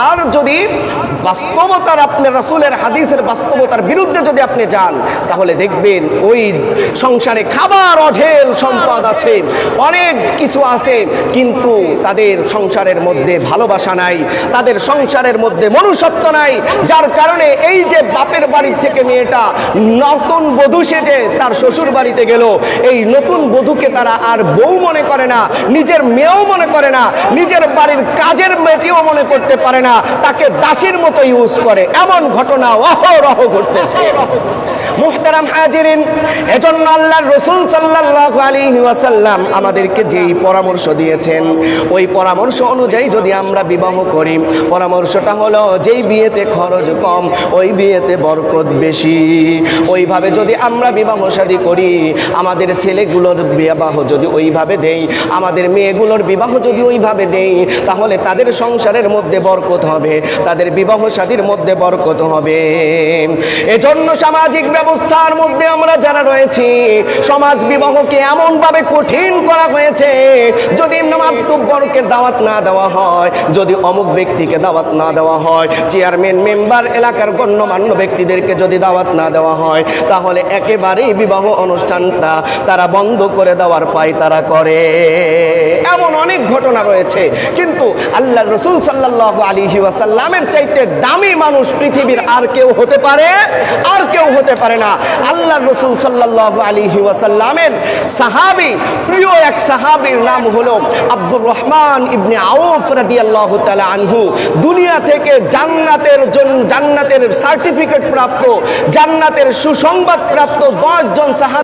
আর যদি বাস্তবতার আপনার রাসূলের হাদিসের বাস্তবতার বিরুদ্ধে যদি আপনি যান, তাহলে দেখবেন ওই সংসারে খাবার অঢেল সম্পদ আছে, অনেক কিছু আছে, কিন্তু তাদের সংসারের মধ্যে ভালোবাসা নাই, তাদের সংসারের মধ্যে মনুষ্যত্ব নাই। যার কারণে এই যে বাপের বাড়ি থেকে মেয়েটা নতুন বধূ সেজে তার শ্বশুর বাড়িতে গেল, এই নতুন বধূকে তারা আর বউ মনে করে না, নিজের মেয়েও মনে করে না, নিজের বাড়ির কাজের মেয়েটিও মনে করতে পারে না, তাকে দাসীর মতো ইউজ করে। এমন ঘটনা অহরহ ঘটতেছে। মুহতারাম হাজিরিন, এজন্য আল্লাহর রাসূল সাল্লাল্লাহু আলাইহি ওয়াসাল্লাম আমাদেরকে যেই পরামর্শ দিয়েছেন, ওই পরামর্শ অনুযায়ী যদি আমরা বিবাহ করি, পরামর্শটা হলো যেই বিয়েতে খরচ কম ওই বিয়েতে বরকত বেশি। ওইভাবে যদি আমরা বিবাহ শাদী করি, আমাদের ছেলেগুলোর বিবাহ যদি ওইভাবে দেই, আমাদের মেয়েগুলোর বিবাহ যদি ওইভাবে দেই, তাহলে তাদের সংসারের মধ্যে বরকত হবে, তাদের বিবাহ শাদীর মধ্যে বরকত হবে। এজন্য সামাজিক ব্যবস্থার মধ্যে আমরা যারা রয়েছি, সমাজ বিবাহকে এমনভাবে কঠিন করা হয়েছে, যদি মাতব্বরকে দাওয়াত না দেওয়া হয়, যদি অমুক ব্যক্তিকে দাওয়াত না দেওয়া হয়, চেয়ারম্যান মেম্বার এলাকার গণ্যমান্য ব্যক্তিদেরকে যদি দাওয়াত না দেওয়া হয়, তাহলে একেবারেই বিবাহ অনুষ্ঠানটা তারা বন্ধ করে দেওয়ার পায় তারা করে। এমন অনেক ঘটনা রয়েছে। কিন্তু আল্লাহর রাসূল সাল্লাল্লাহু আলাইহি ওয়াসাল্লামের চাইতে দামি মানুষ পৃথিবীর আর কেউ হতে পারে? আর কেউ হতে পারে না। আল্লাহর রাসূল সাল্লাল্লাহু আলাইহি ওয়াসাল্লামের সাহাবী, প্রিয় এক সাহাবীর নাম হলো আব্দুর রহমান ইবনে আউফ রাদিয়াল্লাহু তাআলা আনহু। দুনিয়া থেকে জান্নাতের সার্টিফিকেট প্রাপ্ত, জান্নাতের সুসংবাদ প্রাপ্ত 10 জন সাহাবী